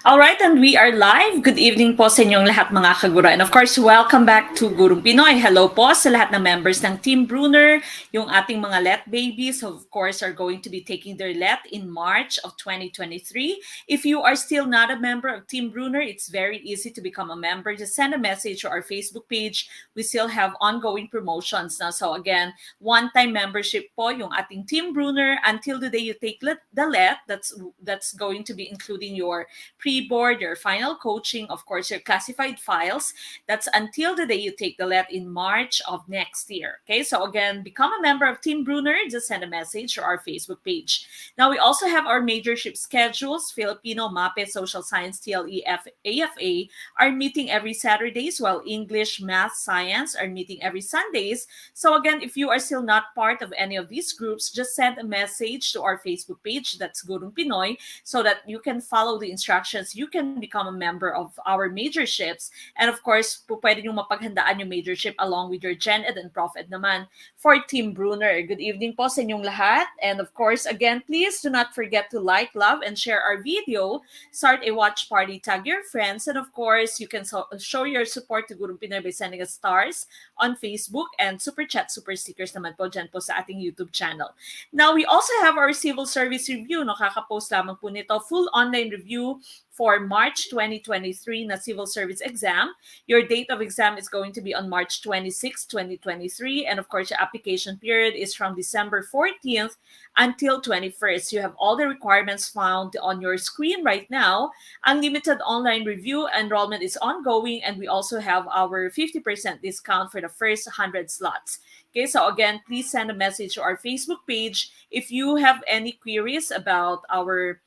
All right, and we are live. Good evening po sa inyong lahat mga kaguro. And of course, welcome back to Gurong Pinoy. Hello po sa lahat ng members ng Team Brunner. Yung ating mga LET babies, of course, are going to be taking their LET in March of 2023. If you are still not a member of Team Brunner, it's very easy to become a member. Just send a message to our Facebook page. We still have ongoing promotions now. So again, one-time membership po yung ating Team Brunner until the day you take the LET. That's going to be including your pre-board, your final coaching, of course, your classified files. That's until the day you take the LET in March of next year. Okay, so again, become a member of Team Brunner. Just send a message to our Facebook page. Now, we also have our majorship schedules. Filipino, MAPE, Social Science, TLE, AFA are meeting every Saturdays, while English, Math, Science are meeting every Sundays. So again, if you are still not part of any of these groups, just send a message to our Facebook page, that's Gurong Pinoy, so that you can follow the instructions. You can become a member of our majorships. And of course, pwede nyo mapaghandaan yung majorship along with your Gen Ed and Prof Ed naman for Team Brunner. Good evening po sa inyong lahat. And of course, again, please do not forget to like, love, and share our video. Start a watch party, tag your friends. And of course, you can show your support to Gurong Pinoy by sending us stars on Facebook and super chat, super stickers naman po dyan po sa ating YouTube channel. Now, we also have our civil service review. Nakaka-post lamang po nito. Full online review for March 2023 na civil service exam. Your date of exam is going to be on March 26, 2023. And of course, the application period is from December 14th until 21st. You have all the requirements found on your screen right now. Unlimited online review enrollment is ongoing, and we also have our 50% discount for the first 100 slots. Okay, so again, please send a message to our Facebook page if you have any queries about our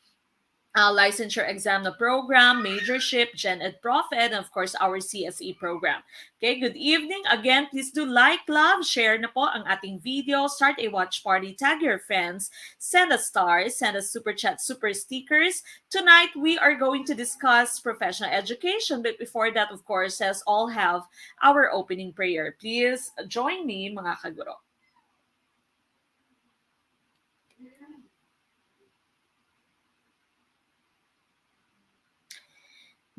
licensure exam na program, majorship, Gen Ed Prof Ed, and of course, our CSE program. Okay, good evening. Again, please do like, love, share na po ang ating video, start a watch party, tag your friends, send us stars, send us super chat, super stickers. Tonight, we are going to discuss professional education, but before that, of course, let's all have our opening prayer. Please join me, mga kaguro.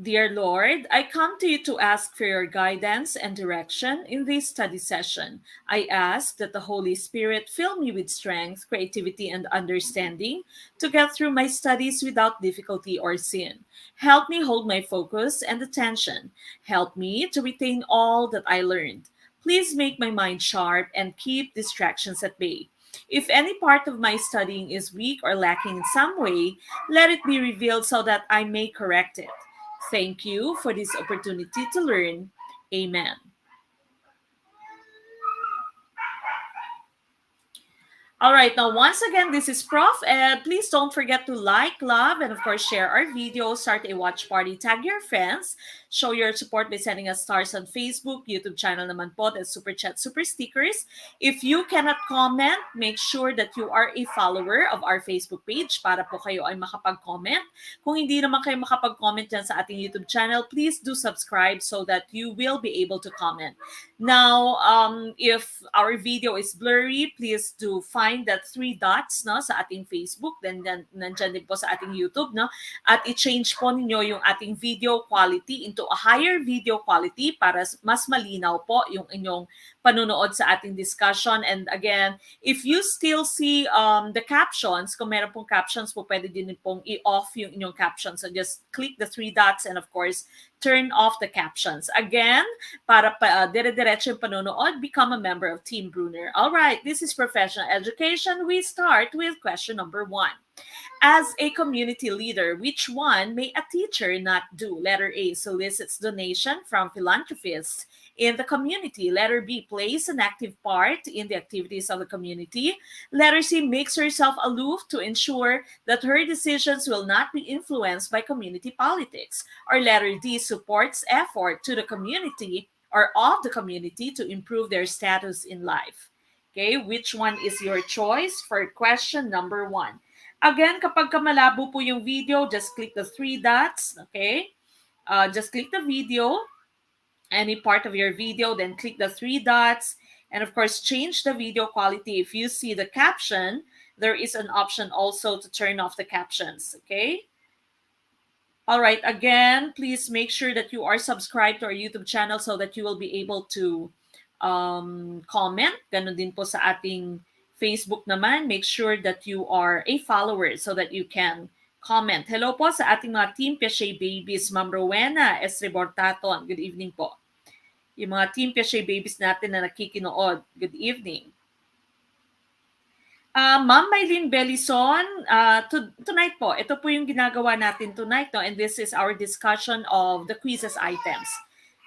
Dear Lord, I come to you to ask for your guidance and direction in this study session. I ask that the Holy Spirit fill me with strength, creativity, and understanding to get through my studies without difficulty or sin. Help me hold my focus and attention. Help me to retain all that I learned. Please make my mind sharp and keep distractions at bay. If any part of my studying is weak or lacking in some way, let it be revealed so that I may correct it. Thank you for this opportunity to learn. Amen. All right, now once again, this is Prof. Ed. Please don't forget to like, love, and of course share our video, start a watch party, tag your friends, show your support by sending us stars on Facebook, YouTube channel naman po, and super chat, super stickers. If you cannot comment, make sure that you are a follower of our Facebook page para po kayo ay makapag-comment. Kung hindi naman kayo makapag-comment dyan sa ating YouTube channel, please do subscribe so that you will be able to comment. Now, if our video is blurry, please do find that 3 dots no, sa ating Facebook, then nandyan din po sa ating YouTube, no? At i-change po ninyo yung ating video quality into a higher video quality para mas malinaw po yung inyong panunood sa ating discussion. And again, if you still see the captions, kung meron pong captions po, pwede din pong i-off yung inyong captions. So just click the 3 dots and of course, turn off the captions. Again, para dire-diretso yung panonood, become a member of Team Brunner. All right, this is professional education. We start with question number 1. As a community leader, which one may a teacher not do? Letter A, solicits donation from philanthropists in the community. Letter B, plays an active part in the activities of the community. Letter C, makes herself aloof to ensure that her decisions will not be influenced by community politics. Or letter D, supports effort to the community or of the community to improve their status in life. Okay, which one is your choice for question number 1? Again, kapag malabo po yung video, just click the 3 dots, okay? Just click the video, any part of your video, then click the 3 dots, and of course, change the video quality. If you see the caption, there is an option also to turn off the captions, okay? All right, again, please make sure that you are subscribed to our YouTube channel so that you will be able to comment. Ganon din po sa ating Facebook naman. Make sure that you are a follower so that you can comment. Hello po sa ating mga Team Piaget Babies, Ma'am Rowena Estrebortaton. Good evening po. Yung mga Team Piaget Babies natin na nakikinood. Good evening. Ma'am Mylene Belison, tonight po, ito po yung ginagawa natin tonight, no? And this is our discussion of the quizzes items.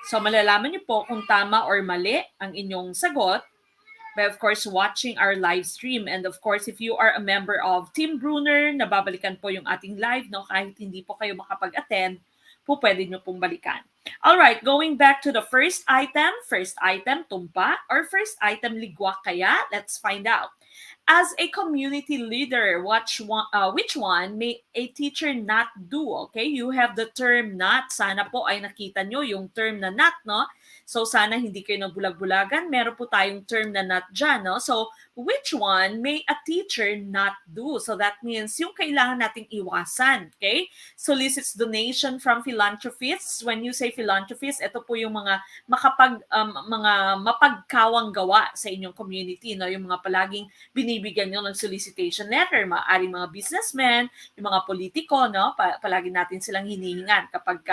So malalaman niyo po kung tama or mali ang inyong sagot by of course watching our live stream. And of course, if you are a member of Team Brunner, nababalikan po yung ating live, no? Kahit hindi po kayo makapag-attend, po pwede nyo pong balikan. All right, going back to the first item, tumpa, or first item, ligwak kaya? Let's find out. As a community leader, which one may a teacher not do? Okay, you have the term not. Sana po ay nakita nyo yung term na not, no? So sana hindi kayo nagbulag-bulagan. Meron po tayong term na not dyan, no? So which one may a teacher not do? So that means yung kailangan nating iwasan, okay? Solicits donation from philanthropists. When you say philanthropists, ito po yung mga mga mapagkawang gawa sa inyong community, no? Yung mga palaging binibigyan nyo ng solicitation letter, maaaring mga businessmen, yung mga politiko, no? Palagi natin silang hinihingan kapag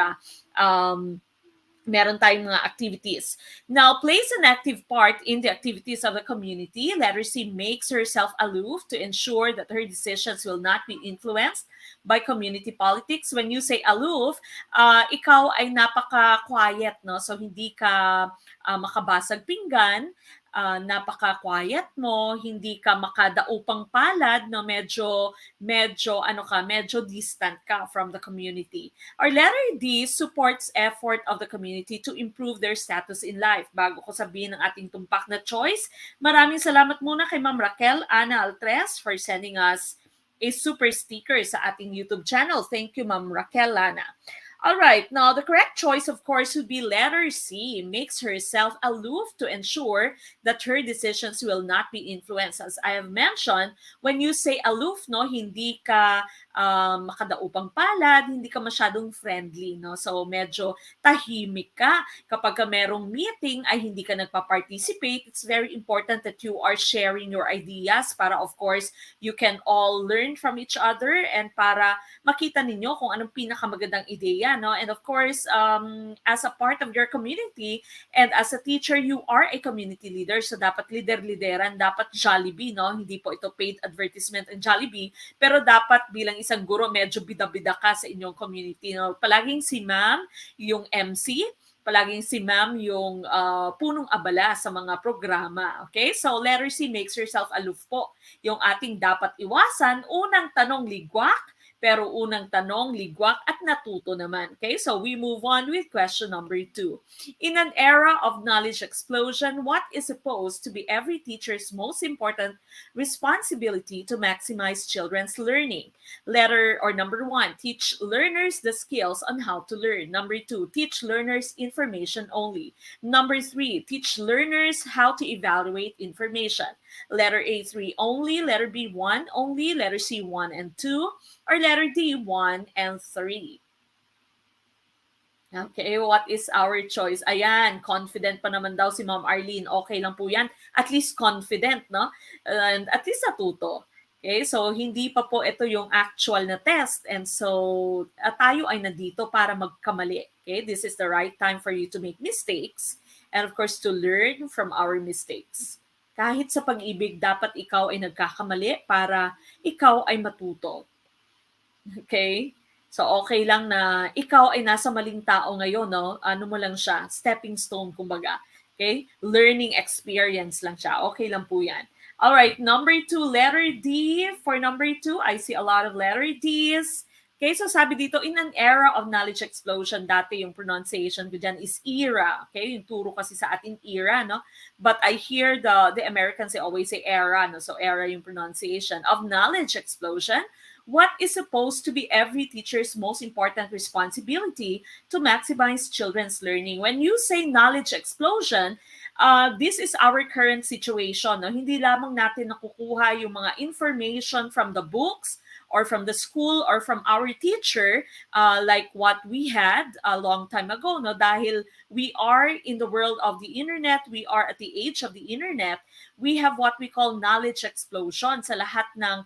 meron tayong mga activities. Now, plays an active part in the activities of the community. Letter C, makes herself aloof to ensure that her decisions will not be influenced by community politics. When you say aloof, ikaw ay napaka-quiet, no? So, hindi ka makabasag pinggan, napaka-quiet mo, hindi ka makadaupang palad, no? Medyo distant ka from the community. Or letter D, supports effort of the community to improve their status in life. Bago ko sabihin ang ating tumpak na choice, maraming salamat muna kay Ma'am Raquel Ana Altres for sending us a super sticker sa ating YouTube channel. Thank you, Ma'am Raquel Ana. All right, now the correct choice, of course, would be letter C, makes herself aloof to ensure that her decisions will not be influenced. As I have mentioned, when you say aloof, no, hindi ka makadaupang palad, hindi ka masyadong friendly, no? So medyo tahimik ka. Kapag merong meeting ay hindi ka nagpa-participate, it's very important that you are sharing your ideas para of course you can all learn from each other and para makita ninyo kung anong pinakamagandang ideya, no? And of course, as a part of your community and as a teacher, you are a community leader. So dapat lideran, dapat Jollibee, no? Hindi po ito paid advertisement ng Jollibee, pero dapat bilang isang guro, medyo bida-bida ka sa inyong community, no? Palaging si ma'am yung MC, palaging si ma'am yung punong abala sa mga programa. Okay? So letter C, makes yourself aloof po. Yung ating dapat iwasan, unang tanong ligwak, pero unang tanong, ligwak at natuto naman. Okay, so we move on with question number 2. In an era of knowledge explosion, what is supposed to be every teacher's most important responsibility to maximize children's learning? Number 1, teach learners the skills on how to learn. Number 2, teach learners information only. Number 3, teach learners how to evaluate information. Letter A, 3 only. Letter B, 1 only. Letter C, 1 and 2. Or letter D, 1 and 3. Okay, what is our choice? Ayan, confident pa naman daw si Ma'am Arlene. Okay lang po yan. At least confident, no? And at least natuto. Okay, so hindi pa po ito yung actual na test. And so, tayo ay nandito para magkamali. Okay, this is the right time for you to make mistakes. And of course, to learn from our mistakes. Kahit sa pag-ibig, dapat ikaw ay nagkakamali para ikaw ay matuto. Okay? So, okay lang na ikaw ay nasa maling tao ngayon, no? Ano mo lang siya? Stepping stone, kumbaga. Okay? Learning experience lang siya. Okay lang po yan. Alright, number 2, letter D. For number 2, I see a lot of letter Ds. Okay, so sabi dito, in an era of knowledge explosion, dati yung pronunciation ko dyan is era. Okay, yung turo kasi sa atin era, no? But I hear the Americans, they always say era, no? So era yung pronunciation of knowledge explosion. What is supposed to be every teacher's most important responsibility to maximize children's learning? When you say knowledge explosion, this is our current situation. No? Hindi lamang natin nakukuha yung mga information from the books or from the school or from our teacher, like what we had a long time ago, no? Dahil we are in the world of the internet, we are at the age of the internet, we have what we call knowledge explosion sa lahat ng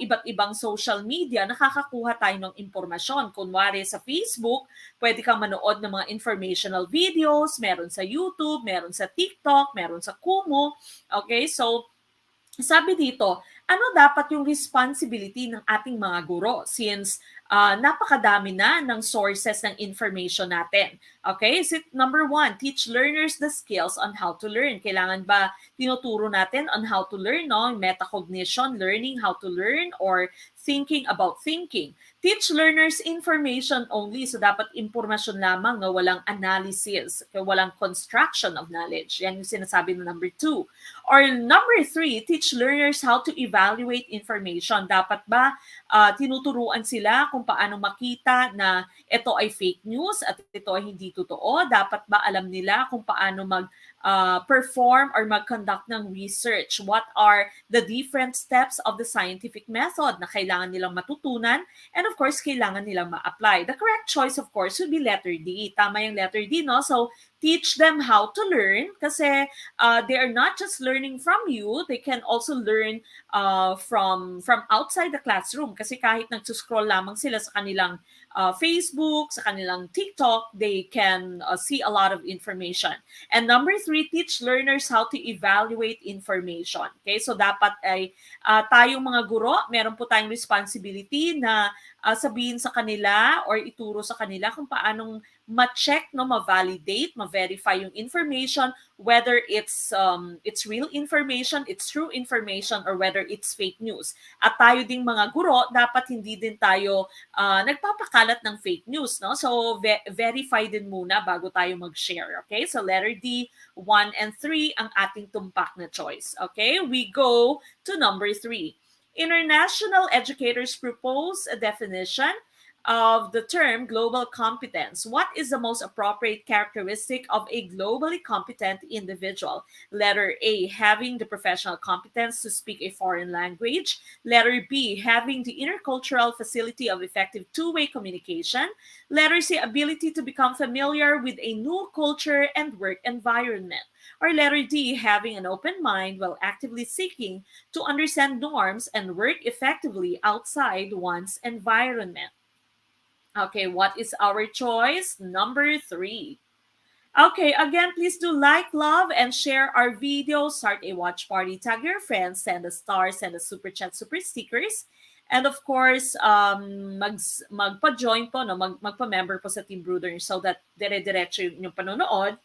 iba't ibang social media. Nakakakuha tayo ng impormasyon. Kunwari sa Facebook, pwede kang manood ng mga informational videos, meron sa YouTube, meron sa TikTok, meron sa Kumu. Okay, so sabi dito, ano dapat yung responsibility ng ating mga guro since napakadami na ng sources ng information natin. Okay, is it number 1, teach learners the skills on how to learn. Kailangan ba tinuturo natin on how to learn, no? Metacognition, learning how to learn, or thinking about thinking. Teach learners information only. So dapat impormasyon lamang, no? Walang analysis, walang construction of knowledge. Yan yung sinasabi na number 2. Or number 3, teach learners how to evaluate information. Dapat ba tinuturuan sila kung paano makita na ito ay fake news at ito ay hindi totoo? Dapat ba alam nila kung paano perform or mag-conduct ng research? What are the different steps of the scientific method na kailangan nilang matutunan? And of course, kailangan nilang ma-apply. The correct choice, of course, would be letter D. Tama yung letter D, no? So, teach them how to learn kasi they are not just learning from you, they can also learn from outside the classroom kasi kahit nagsuscroll lamang sila sa kanilang Facebook, sa kanilang TikTok, they can see a lot of information. And number 3, teach learners how to evaluate information. Okay, so dapat ay tayong mga guro, meron po tayong responsibility na sabihin sa kanila or ituro sa kanila kung paanong ma-check, no, ma-validate, ma-verify yung information, whether it's real information, it's true information, or whether it's fake news. At tayo ding mga guro, dapat hindi din tayo nagpapakalat ng fake news, no? So verify din muna bago tayo mag-share. Okay? So letter D, 1 and 3 ang ating tumpak na choice. Okay? We go to number 3. International educators propose a definition of the term global competence. What is the most appropriate characteristic of a globally competent individual? Letter A, having the professional competence to speak a foreign language. Letter B, having the intercultural facility of effective two-way communication. Letter C, ability to become familiar with a new culture and work environment. Or letter D, having an open mind while actively seeking to understand norms and work effectively outside one's environment. Okay, what is our choice? Number 3. Okay, again, please do like, love, and share our video. Start a watch party, tag your friends, send a star, send a super chat, super stickers. And of course, magpa-join po, no? Magpa-member po sa Team Bruder so that dire-diretso yung panonood.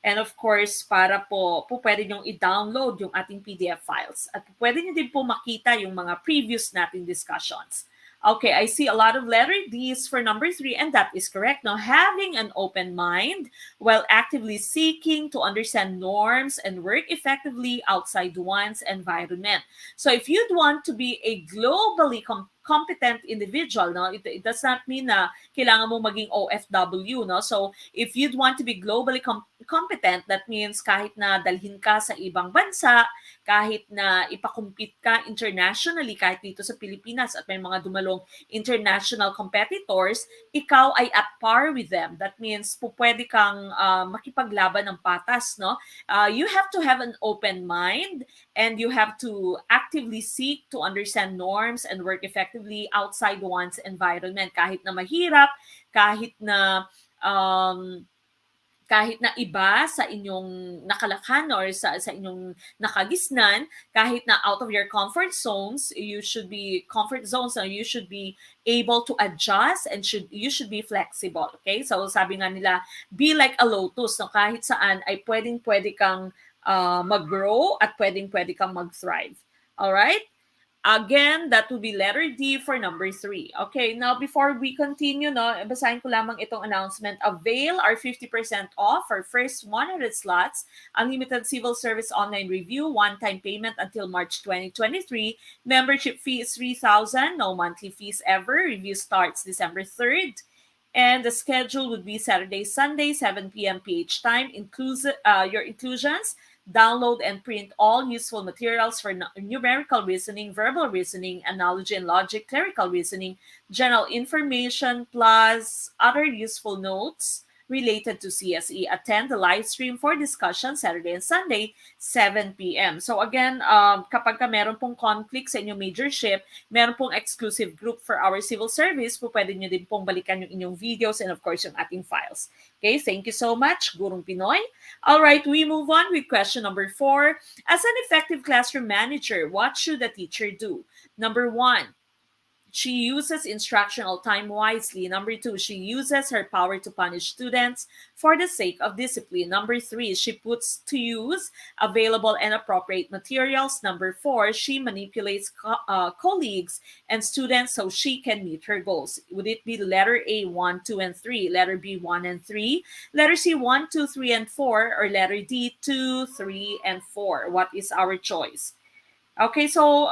And of course, para po pwede nyo i-download yung ating PDF files. At pwede nyo din po makita yung mga previous nating discussions. Okay, I see a lot of letter D's for number 3, and that is correct. Now, having an open mind while actively seeking to understand norms and work effectively outside one's environment. So if you'd want to be a globally competent individual, no, it does not mean na kailangan mo maging OFW, no? So if you'd want to be globally competent, that means kahit na dalhin ka sa ibang bansa, kahit na ipakompete ka internationally, kahit dito sa Pilipinas at may mga dumalong international competitors, ikaw ay at par with them. That means pwede kang makipaglaban ng patas, no? You have to have an open mind and you have to actively seek to understand norms and work effectively outside one's environment. Kahit na mahirap, kahit na iba sa inyong nakalakhan or sa inyong nakagisnan, kahit na out of your comfort zones, you should be able to adjust and you should be flexible. Okay? So sabi nga nila, be like a lotus, no? Kahit saan ay pwede kang mag-grow at pwede kang mag-thrive. All right? Again, that will be letter D for number 3. Okay, now before we continue, no, basahin ko lamang itong announcement. Avail our 50% off for first 100 slots, unlimited civil service online review, one-time payment until March 2023. Membership fee is 3,000, no monthly fees ever. Review starts December 3rd. And the schedule would be Saturday, Sunday, 7 p.m. PH time. Your inclusions, Download and print all useful materials for numerical reasoning, verbal reasoning, analogy and logic, clerical reasoning, general information, plus other useful notes related to CSE. Attend the live stream for discussion Saturday and Sunday, 7 p.m. So again, kapag ka meron pong conflict sa inyong majorship, meron pong exclusive group for our civil service, po pwede nyo din pong balikan yung inyong videos and of course yung ating files. Okay, thank you so much, Gurong Pinoy. All right, we move on with question number 4. As an effective classroom manager, what should a teacher do? Number 1, she uses instructional time wisely. Number 2, she uses her power to punish students for the sake of discipline. Number 3, she puts to use available and appropriate materials. Number 4, she manipulates colleagues and students so she can meet her goals. Would it be letter A, 1, 2, and 3, letter B, 1 and 3, letter C, 1, 2, 3, and 4, or letter D, 2, 3, and 4? What is our choice? Okay, so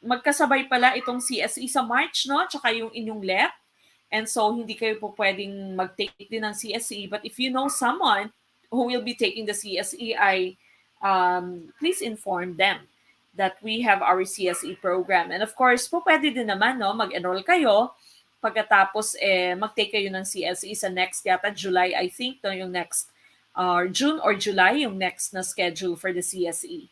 magkasabay pala itong CSE sa March, no? Tsaka yung inyong LEP. And so, hindi kayo po pwedeng mag-take din ng CSE. But if you know someone who will be taking the CSE, please inform them that we have our CSE program. And of course, po pwede din naman, no? Mag-enroll kayo. Pagkatapos, mag-take kayo ng CSE sa next yata, July, I think, no? Yung next, June or July, yung next na schedule for the CSE.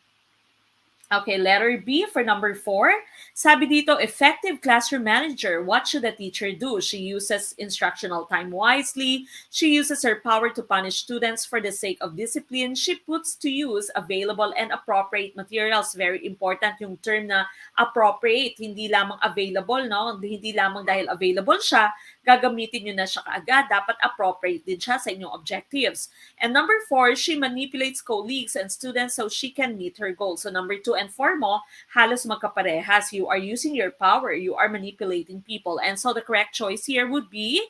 Okay, letter B for number 4. Sabi dito, effective classroom manager. What should a teacher do? She uses instructional time wisely. She uses her power to punish students for the sake of discipline. She puts to use available and appropriate materials. Very important yung term na appropriate. Hindi lamang available, no? Hindi lamang dahil available siya, gagamitin nyo na siya kaagad. Dapat appropriate din siya sa inyong objectives. And number 4, she manipulates colleagues and students so she can meet her goals. So number 2 and 4 mo, halos magkaparehas. You are using your power. You are manipulating people. And so the correct choice here would be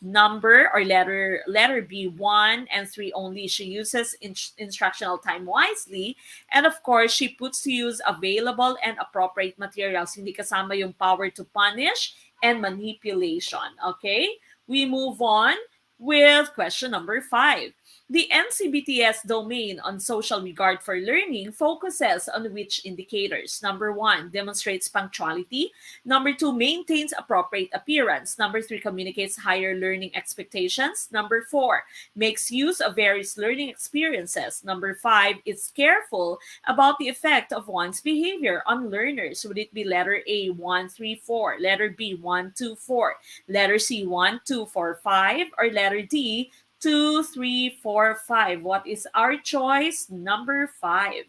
number or letter B, 1 and 3 only. She uses instructional time wisely. And of course, she puts to use available and appropriate materials. Hindi kasama yung power to punish and manipulation. Okay? We move on with question number 5. The NCBTS domain on social regard for learning focuses on which indicators? Number 1, demonstrates punctuality. Number 2, maintains appropriate appearance. Number 3, communicates higher learning expectations. Number 4, makes use of various learning experiences. Number 5, is careful about the effect of one's behavior on learners. Would it be letter A, 1, 3, 4, letter B, 1, 2, 4, letter C, 1, 2, 4, 5, or letter D, 2, 3, 4, 5. What is our choice? Number 5.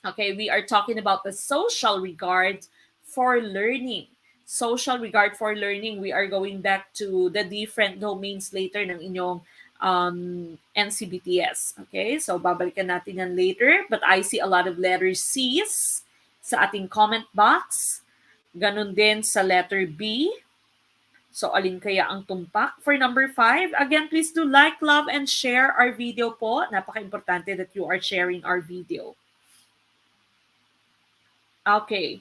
Okay, we are talking about the social regard for learning. Social regard for learning. We are going back to the different domains later ng inyong NCBTS. Okay, so babalikan natin yan later. But I see a lot of letter C's sa ating comment box. Ganun din sa letter B. So, alin kaya ang tumpak? For number 5, again, please do like, love, and share our video po. Napaka-importante that you are sharing our video. Okay.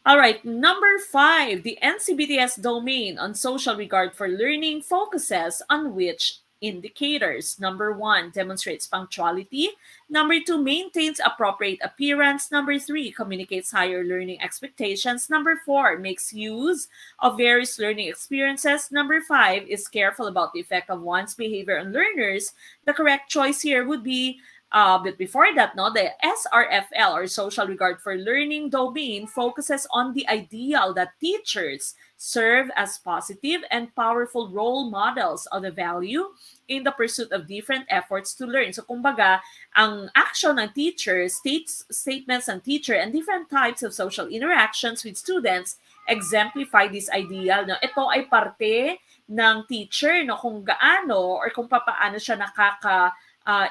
All right, number 5, the NCBTS domain on social regard for learning focuses on which indicators? Number 1, demonstrates punctuality. Number 2, maintains appropriate appearance. Number 3, communicates higher learning expectations. Number 4, makes use of various learning experiences. Number 5, is careful about the effect of one's behavior on learners. The correct choice here would be but before that, no, the SRFL or social regard for learning domain focuses on the ideal that teachers serve as positive and powerful role models of the value in the pursuit of different efforts to learn. So kumbaga, ang action ng teacher, statements ng teacher, and different types of social interactions with students exemplify this ideal. No? Ito ay parte ng teacher, no, kung gaano or kung papaano siya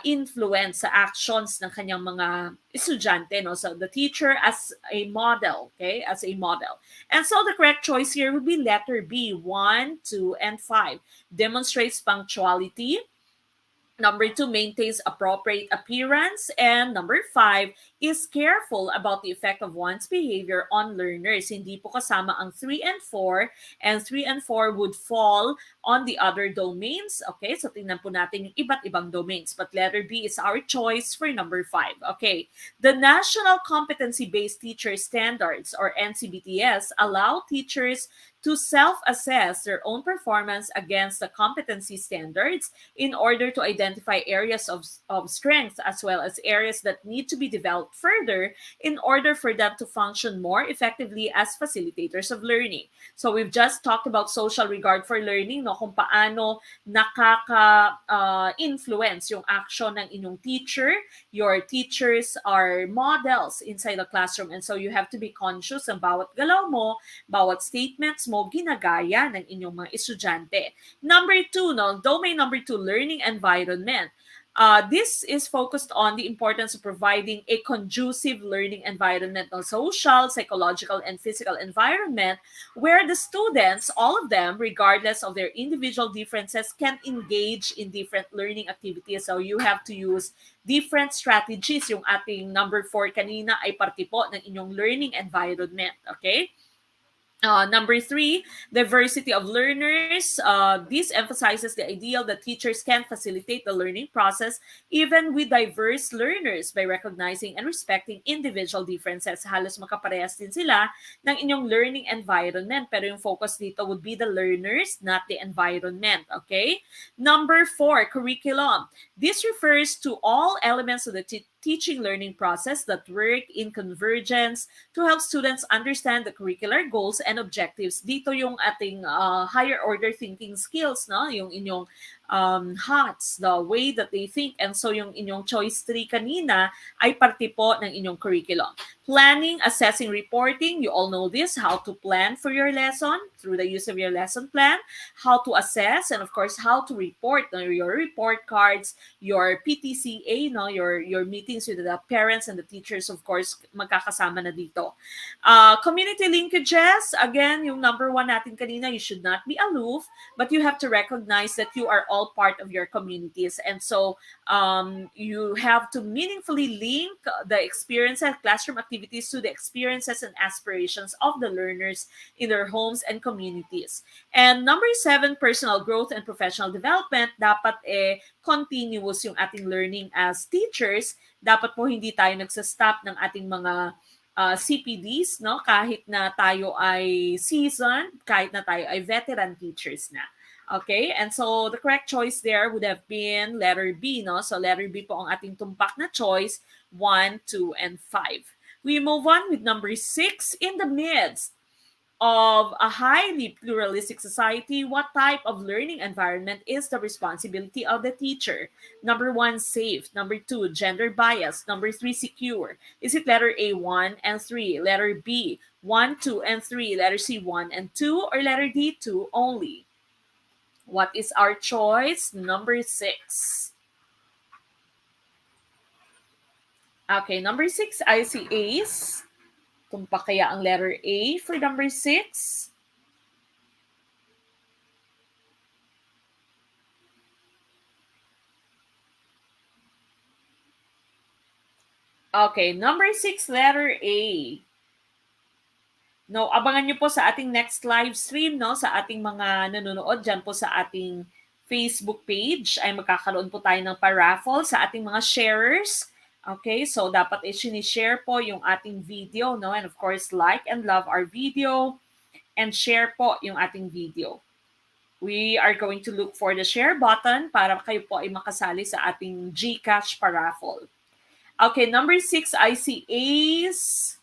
influence sa actions ng kanyang mga estudyante, no? So the teacher as a model, okay? As a model. And so the correct choice here would be letter B, 1, 2, and 5. Demonstrates punctuality. Number 2, maintains appropriate appearance. And number 5, is careful about the effect of one's behavior on learners. Hindi po kasama ang 3 and 4. And 3 and 4 would fall on the other domains. Okay, so tingnan po natin yung iba't ibang domains. But letter B is our choice for number 5. Okay, the National Competency-Based Teacher Standards, or NCBTS, allow teachers to self-assess their own performance against the competency standards in order to identify areas of strength as well as areas that need to be developed further in order for them to function more effectively as facilitators of learning. So we've just talked about social regard for learning, no, kung paano nakaka-influence yung action ng inyong teacher. Your teachers are models inside the classroom, and so you have to be conscious ng bawat galaw mo, bawat statements mo, ginagaya ng inyong mga estudyante. Number 2, no, domain number 2, learning environment. This is focused on the importance of providing a conducive learning environment, no, social, psychological, and physical environment where the students, all of them, regardless of their individual differences, can engage in different learning activities. So you have to use different strategies. Yung ating number 4 kanina ay parte po ng inyong learning environment. Okay? Number 3, diversity of learners. This emphasizes the ideal that teachers can facilitate the learning process even with diverse learners by recognizing and respecting individual differences. Halos makaparehas din sila ng inyong learning environment, pero yung focus dito would be the learners, not the environment. Okay? Number 4, curriculum. This refers to all elements of the teaching learning process that work in convergence to help students understand the curricular goals and objectives. Dito yung ating higher order thinking skills, no? Yung inyong HOTS, the way that they think. And so yung inyong choice 3 kanina ay parte po ng inyong curriculum. Planning, assessing, reporting. You all know this, how to plan for your lesson through the use of your lesson plan, how to assess, and of course, how to report, your report cards, your PTCA, no, your meetings with the parents and the teachers, of course, magkakasama na dito. Community linkages, again, yung number 1 natin kanina, you should not be aloof, but you have to recognize that you are all part of your communities. And so you have to meaningfully link the experiences, classroom activities to the experiences and aspirations of the learners in their homes and communities. And number 7, personal growth and professional development. Dapat continuous yung ating learning as teachers. Dapat po hindi tayo nagsa-stop ng ating mga CPDs, no? Kahit na tayo ay seasoned, kahit na tayo ay veteran teachers na. Okay? And so the correct choice there would have been letter B, no? So letter B po ang ating tumpak na choice, 1, 2, and 5. We move on with number 6. In the midst of a highly pluralistic society, what type of learning environment is the responsibility of the teacher? Number 1, safe. Number 2, gender bias. Number 3, secure. Is it letter A, 1 and 3? Letter B, 1, 2, and 3. Letter C, 1 and 2. Or letter D, 2 only? What is our choice? Number 6. Okay, number 6, I see A's. Tumpak kaya ang letter A for number 6? Okay, number 6, letter A. No, abangan nyo po sa ating next live stream, no, sa ating mga nanonood dyan po sa ating Facebook page ay magkakaroon po tayo ng pa-raffle sa ating mga sharers. Okay, so dapat i-share po yung ating video, no, and of course like and love our video and share po yung ating video. We are going to look for the share button para kayo po ay makasali sa ating GCash pa-raffle. Okay, number 6, I see A's.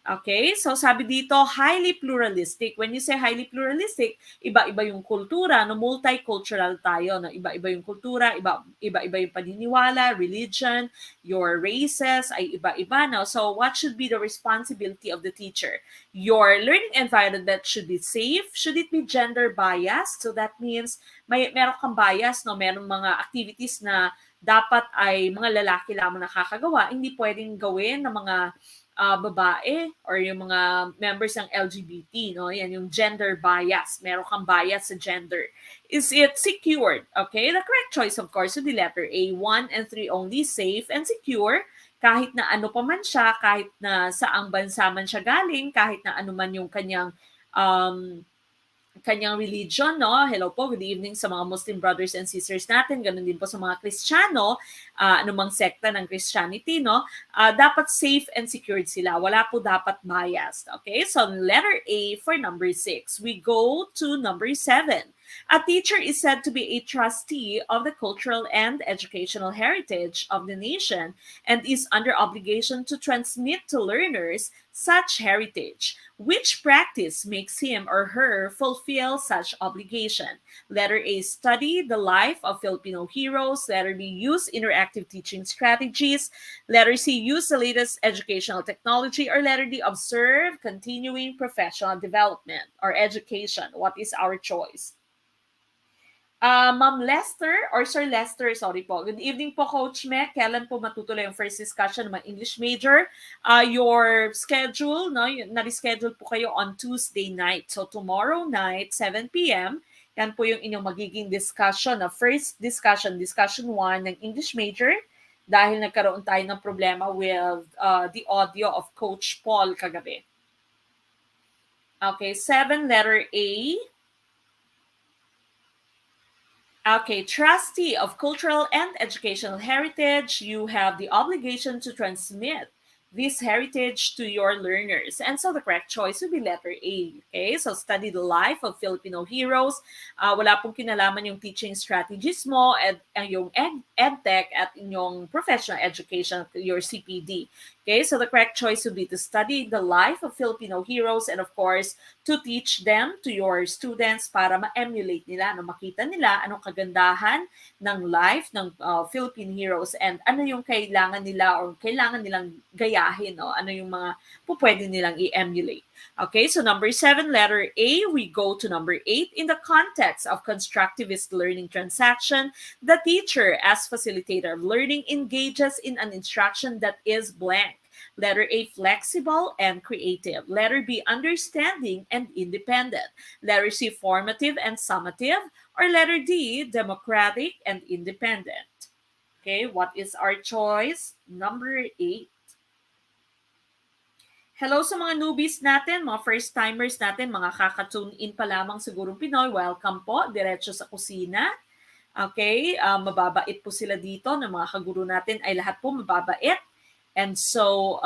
Okay, so sabi dito, highly pluralistic. When you say highly pluralistic, iba-iba yung kultura, no, multicultural tayo, no, iba-iba yung kultura, iba-iba yung paniniwala, religion, your races ay iba-iba, no. So what should be the responsibility of the teacher? Your learning environment should be safe. Should it be gender biased? So that means meron kang bias, no, meron mga activities na dapat ay mga lalaki lamang nakakagawa, hindi pwedeng gawin ng mga babae or yung mga members ng LGBT, no? Yan yung gender bias. Meron kang bias sa gender. Is it secured? Okay, the correct choice of course would be letter A, 1 and 3 only, safe and secure. Kahit na ano pa man siya, kahit na saang bansa man siya galing, kahit na ano man yung um, kanyang religion, no? Hello po, good evening sa mga Muslim brothers and sisters natin, ganun din po sa mga Kristiyano, anumang sekta ng Christianity, no? Dapat safe and secured sila. Wala po dapat biased. Okay, so letter A for number 6. We go to number 7. A teacher is said to be a trustee of the cultural and educational heritage of the nation and is under obligation to transmit to learners such heritage. Which practice makes him or her fulfill such obligation? Letter A, study the life of Filipino heroes. Letter B, use interactive teaching strategies. Letter C, use the latest educational technology. Or letter D, observe continuing professional development or education. What is our choice? Ma'am Lester or Sir Lester, sorry po. Good evening po, Coach Mek. Kailan po matutuloy ang first discussion ng mga English major? Your schedule, no? Na-reschedule po kayo on Tuesday night. So tomorrow night, 7 p.m., yan po yung inyong magiging discussion na first discussion 1 ng English major dahil nagkaroon tayo ng problema with the audio of Coach Paul kagabi. Okay, 7, letter A. Okay, trustee of cultural and educational heritage, you have the obligation to transmit this heritage to your learners. And so the correct choice would be letter A. Okay, so study the life of Filipino heroes. Wala pong kinalaman yung teaching strategies mo, yung edtech at inyong professional education, your CPD. Okay, so the correct choice would be to study the life of Filipino heroes and of course, to teach them to your students para ma-emulate nila, makita nila anong kagandahan ng life ng Philippine heroes and ano yung kailangan nila or kailangan nilang gayahin, no? Ano yung mga pwede nilang i-emulate. Okay, so number 7, letter A, we go to number 8. In the context of constructivist learning transaction, the teacher, as facilitator of learning, engages in an instruction that is blank. Letter A, flexible and creative. Letter B, understanding and independent. Letter C, formative and summative. Or letter D, democratic and independent. Okay, what is our choice? Number 8. Hello sa mga newbies natin, mga first-timers natin, mga kaka-tune in pa lamang sa Gurong Pinoy. Welcome po, diretso sa kusina. Okay, mababait po sila dito ng mga kaguro natin ay lahat po mababait. And so,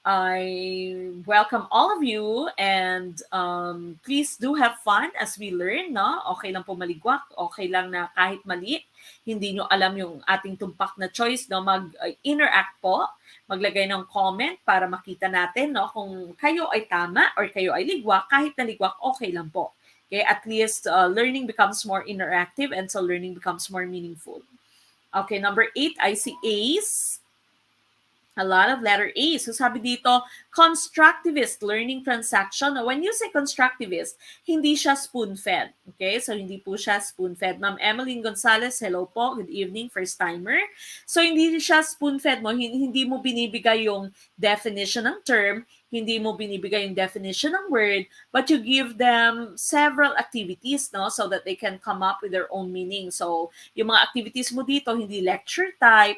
I welcome all of you and please do have fun as we learn, no? Okay lang po maligwak, okay lang na kahit mali, hindi nyo alam yung ating tumpak na choice, no? Mag-interact po, maglagay ng comment para makita natin, no? Kung kayo ay tama or kayo ay ligwak, kahit na ligwak, okay lang po. Okay, at least learning becomes more interactive and so learning becomes more meaningful. Okay, number 8, I see A's. A lot of letter A. So sabi dito, constructivist learning transaction. When you say constructivist, hindi siya spoon-fed. Okay? So hindi po siya spoon-fed. Ma'am Emeline Gonzalez, hello po. Good evening, first timer. So hindi siya spoon-fed mo. Hindi mo binibigay yung definition ng term, hindi mo binibigay yung definition ng word, but you give them several activities, no, so that they can come up with their own meaning. So yung mga activities mo dito, hindi lecture type,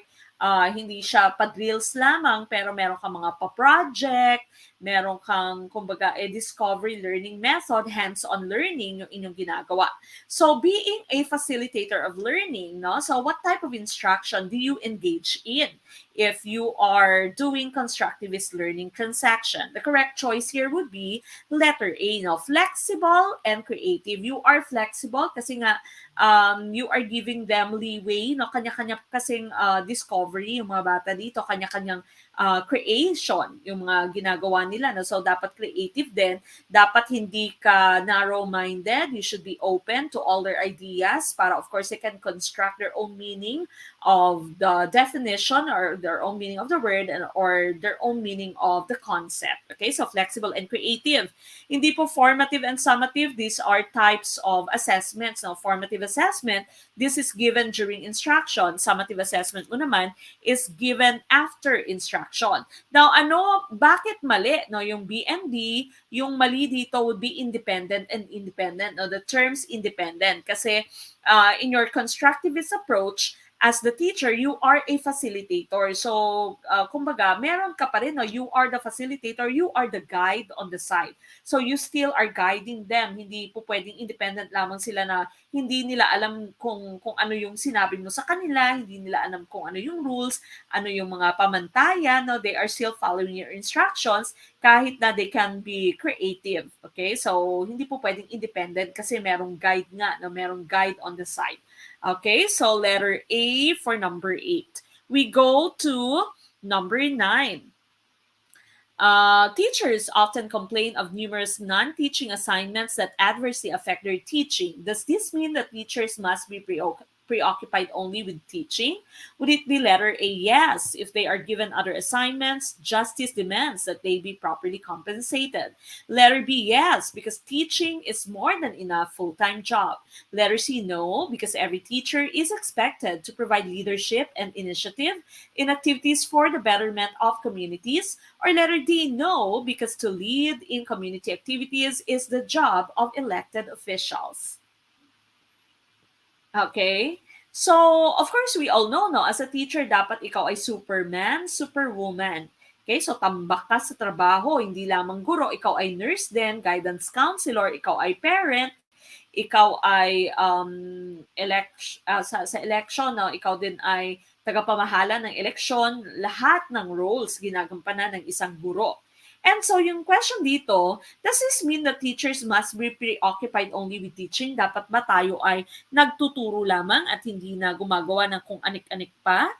hindi siya pa-drills lamang, pero meron kang mga pa-project, meron kang, kumbaga, discovery learning method, hands-on learning yung inyong ginagawa. So, being a facilitator of learning, no? So, what type of instruction do you engage in if you are doing constructivist learning transaction? The correct choice here would be letter A, no? Flexible and creative. You are flexible kasi nga, you are giving them leeway, no? Kanya-kanya kasing discovery, yung mga bata dito, kanya-kanyang creation, yung mga ginagawa nila. No? So, dapat creative din. Dapat hindi ka narrow-minded. You should be open to all their ideas para, of course, they can construct their own meaning of the definition or their own meaning of the word or their own meaning of the concept. Okay? So, flexible and creative. Hindi po formative and summative. These are types of assessments. Now, formative assessment, this is given during instruction. Summative assessment mo naman is given after instruction. instruction. Now, bakit mali? No, yung B and D, yung mali dito would be independent and independent. No, the terms independent. Kasi in your constructivist approach, as the teacher, you are a facilitator. So, kumbaga, meron ka pa rin, no? You are the facilitator, you are the guide on the side. So, you still are guiding them. Hindi po pwedeng independent lamang sila na hindi nila alam kung ano yung sinabi mo sa kanila, hindi nila alam kung ano yung rules, ano yung mga pamantayan, no? They are still following your instructions kahit na they can be creative. Okay? So, hindi po pwedeng independent kasi merong guide nga, no? Merong guide on the side. Okay, so letter A for number 8. We go to number 9. Teachers often complain of numerous non-teaching assignments that adversely affect their teaching. Does this mean that teachers must be preoccupied only with teaching? Would it be letter A? Yes. If they are given other assignments, justice demands that they be properly compensated. Letter B? Yes, because teaching is more than enough full-time job. Letter C? No, because every teacher is expected to provide leadership and initiative in activities for the betterment of communities. Or letter D? No, because to lead in community activities is the job of elected officials. Okay? So, of course, we all know, no? As a teacher, dapat ikaw ay superman, superwoman. Okay? So, tambak ka sa trabaho. Hindi lamang guro, ikaw ay nurse din, guidance counselor, ikaw ay parent, ikaw ay sa election, no? Ikaw din ay tagapamahala ng eleksyon. Lahat ng roles ginagampanan ng isang guro. And so yung question dito, does this mean that teachers must be preoccupied only with teaching? Dapat ba tayo ay nagtuturo lamang at hindi na gumagawa ng kung anik-anik pa?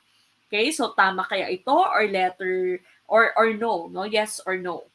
Okay, so tama kaya ito or letter or no, no? Yes or no?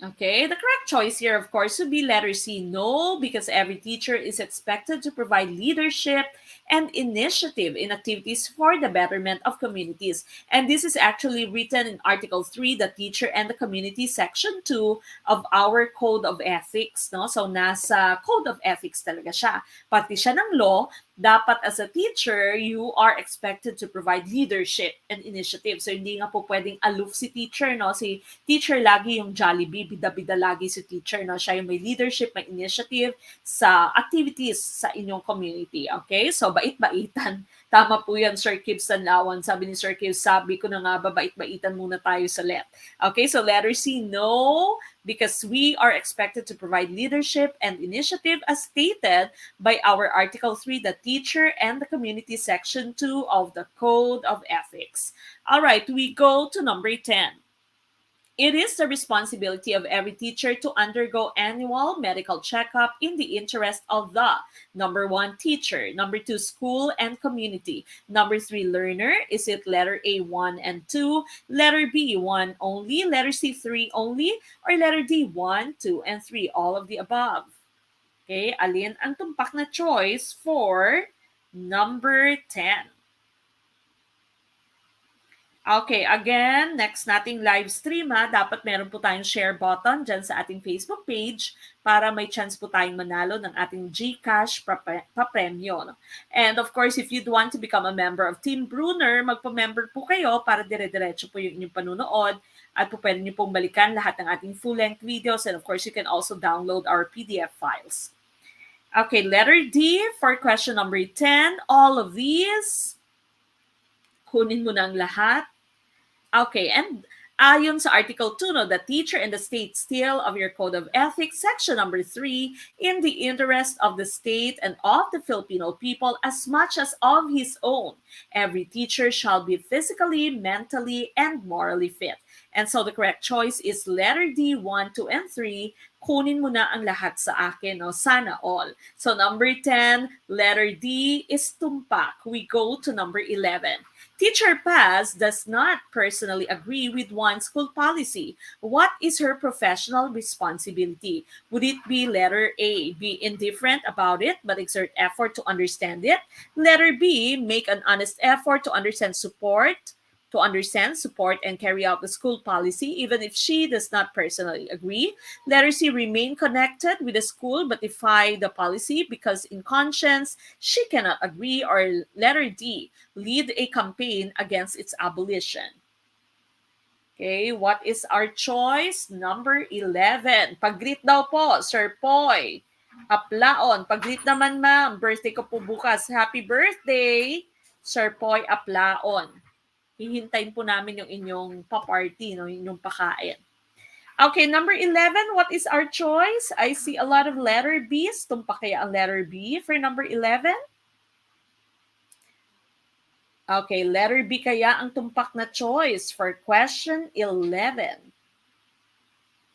Okay, the correct choice here, of course, would be letter C, no, because every teacher is expected to provide leadership and initiative in activities for the betterment of communities. And this is actually written in Article 3, the Teacher and the Community, Section 2 of our Code of Ethics. No? So, nasa Code of Ethics talaga siya. Pati siya ng law, dapat as a teacher, you are expected to provide leadership and initiative. So, hindi nga po pwedeng aloof si teacher, no? Si teacher lagi yung Jollibee, bida-bida lagi si teacher, no? Siya yung may leadership, may initiative sa activities sa inyong community. Okay? So, bait-baitan. Tama po yan, Sir Kib Sanlawan. Sabi ni Sir Kib, sabi ko na nga, babait-baitan muna tayo sa let. Okay? So, letter C, no, because we are expected to provide leadership and initiative as stated by our Article 3, the Teacher and the Community, Section 2 of the Code of Ethics. All right, we go to number 10. It is the responsibility of every teacher to undergo annual medical checkup in the interest of the number 1, teacher, number 2, school and community, number 3, learner. Is it letter A, 1 and 2, letter B, 1 only, letter C, 3 only, or letter D, 1, 2, and 3, all of the above? Okay, alin ang tumpak na choice for number 10? Okay, again, next nating live stream dapat meron po tayong share button dyan sa ating Facebook page para may chance po tayong manalo ng ating GCash pa-premyo. No? And of course, if you'd want to become a member of Team Brunner, magpa-member po kayo para dire-diretso po yung inyong panunood at po pwede niyo pong balikan lahat ng ating full-length videos, and of course, you can also download our PDF files. Okay, letter D for question number 10. All of these, kunin mo na ang lahat. Okay, and ayon sa Article 2, no, the teacher and the state seal of your Code of Ethics, Section number 3, in the interest of the state and of the Filipino people as much as of his own, every teacher shall be physically, mentally, and morally fit. And so the correct choice is letter D, 1, 2, and 3. Kunin mo na ang lahat sa akin, no? Sana all. So number 10, letter D is tumpak. We go to number 11. Teacher Paz does not personally agree with one school policy. What is her professional responsibility? Would it be letter A, be indifferent about it but exert effort to understand it? Letter B, make an honest effort to understand, support, to understand, support, and carry out the school policy, even if she does not personally agree. Letter C, remain connected with the school but defy the policy because in conscience she cannot agree. Or letter D, lead a campaign against its abolition. Okay, what is our choice? Number 11. Pag-greet daw po, Sir Poy. Aplaon. Pag-greet naman, ma'am. Birthday ko po bukas. Happy birthday, Sir Poy Aplaon. Hihintayin po namin yung inyong pa-party, no? Yung inyong pakain. Okay, number 11. What is our choice? I see a lot of letter B's. Tumpak kaya ang letter B for number 11? Okay, letter B kaya ang tumpak na choice for question 11.